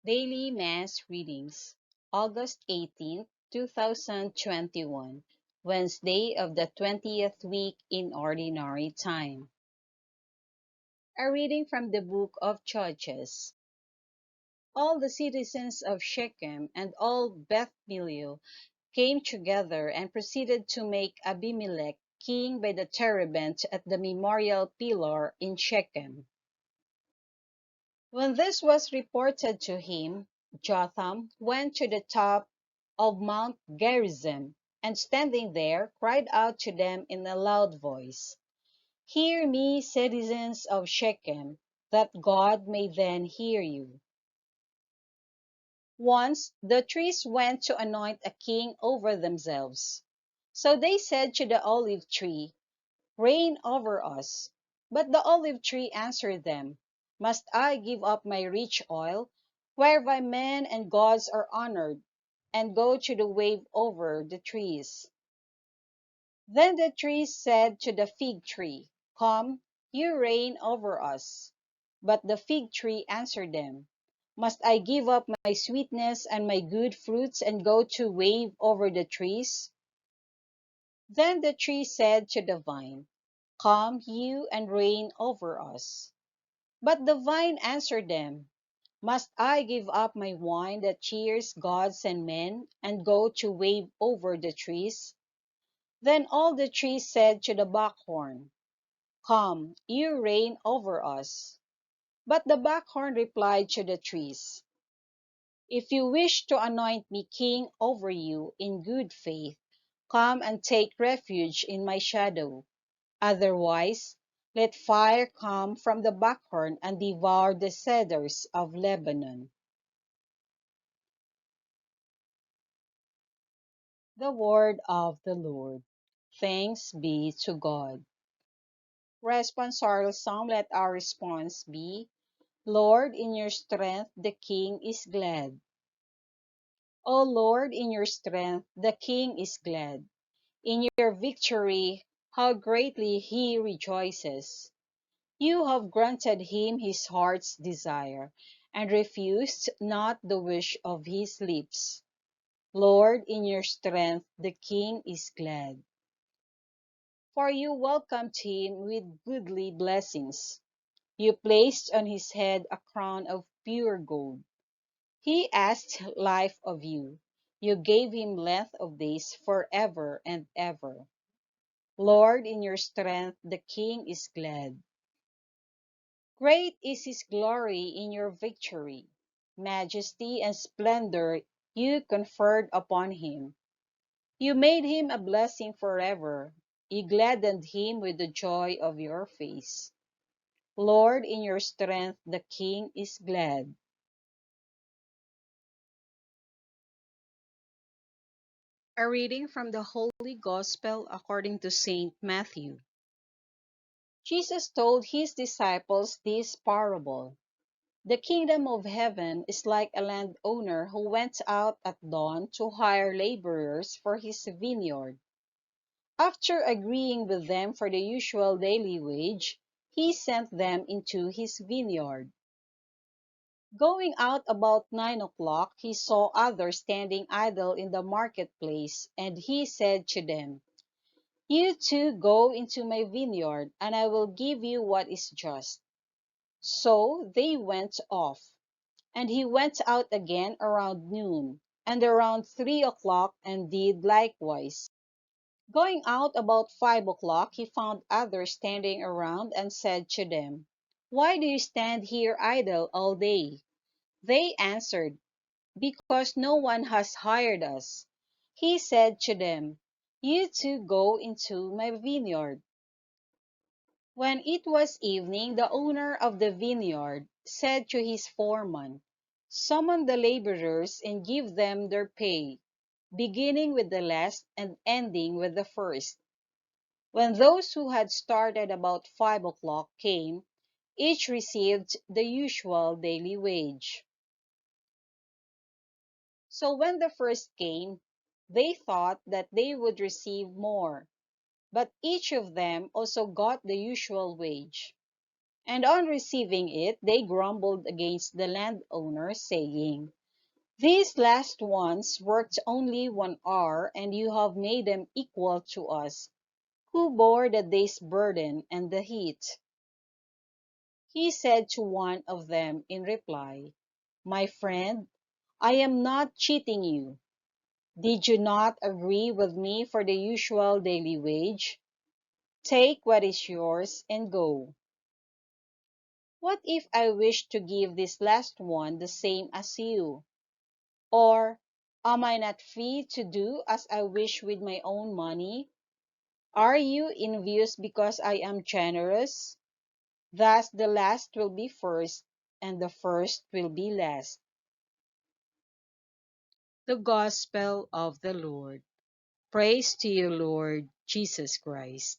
Daily Mass Readings, August 18, 2021, Wednesday of the 20th week in Ordinary Time. A reading from the book of Judges. All the citizens of Shechem and all Beth Millo came together and proceeded to make Abimelech king by the terebinth at the memorial pillar in Shechem. When this was reported to him, Jotham went to the top of Mount Gerizim, and standing there, cried out to them in a loud voice, "Hear me, citizens of Shechem, that God may then hear you." Once the trees went to anoint a king over themselves. So they said to the olive tree, "Reign over us." But the olive tree answered them, "Must I give up my rich oil, whereby men and gods are honored, and go to the wave over the trees?" Then the trees said to the fig tree, "Come, you reign over us." But the fig tree answered them, "Must I give up my sweetness and my good fruits and go to wave over the trees?" Then the tree said to the vine, "Come you and reign over us." But the vine answered them, "Must I give up my wine that cheers gods and men, and go to wave over the trees?" Then all the trees said to the buckhorn, "Come, you reign over us." But the buckhorn replied to the trees, "If you wish to anoint me king over you in good faith, come and take refuge in my shadow. Otherwise, let fire come from the buckhorn and devour the cedars of Lebanon." The word of the Lord. Thanks be to God. Responsorial Psalm, let our response be, "Lord, in your strength the King is glad." O Lord, in your strength the King is glad. In your victory, how greatly he rejoices. You have granted him his heart's desire, and refused not the wish of his lips. Lord, in your strength the King is glad. For you welcomed him with goodly blessings. You placed on his head a crown of pure gold. He asked life of you. You gave him length of days forever and ever. Lord, in your strength the King is glad. Great is his glory in your victory. Majesty and splendor you conferred upon him. You made him a blessing forever. You gladdened him with the joy of your face. Lord, in your strength the King is glad. A reading from the Holy Gospel according to Saint Matthew. Jesus told his disciples this parable. The kingdom of heaven is like a landowner who went out at dawn to hire laborers for his vineyard. After agreeing with them for the usual daily wage, he sent them into his vineyard. Going out about 9 o'clock, he saw others standing idle in the marketplace, and he said to them, "You too go into my vineyard, and I will give you what is just." So they went off. And he went out again around noon, and around 3 o'clock, and did likewise. Going out about 5 o'clock, he found others standing around, and said to them, "Why do you stand here idle all day?" They answered, "Because no one has hired us." He said to them, "You too go into my vineyard." When it was evening, the owner of the vineyard said to his foreman, "Summon the laborers and give them their pay, beginning with the last and ending with the first." When those who had started about 5 o'clock came, each received the usual daily wage. So when the first came, they thought that they would receive more, but each of them also got the usual wage. And on receiving it, they grumbled against the landowner, saying, "These last ones worked only 1 hour, and you have made them equal to us, who bore the day's burden and the heat." He said to one of them in reply, "My friend, I am not cheating you. Did you not agree with me for the usual daily wage? Take what is yours and go. What if I wish to give this last one the same as you? Or am I not free to do as I wish with my own money? Are you envious because I am generous? Thus the last will be first, and the first will be last." The Gospel of the Lord. Praise to you, Lord Jesus Christ.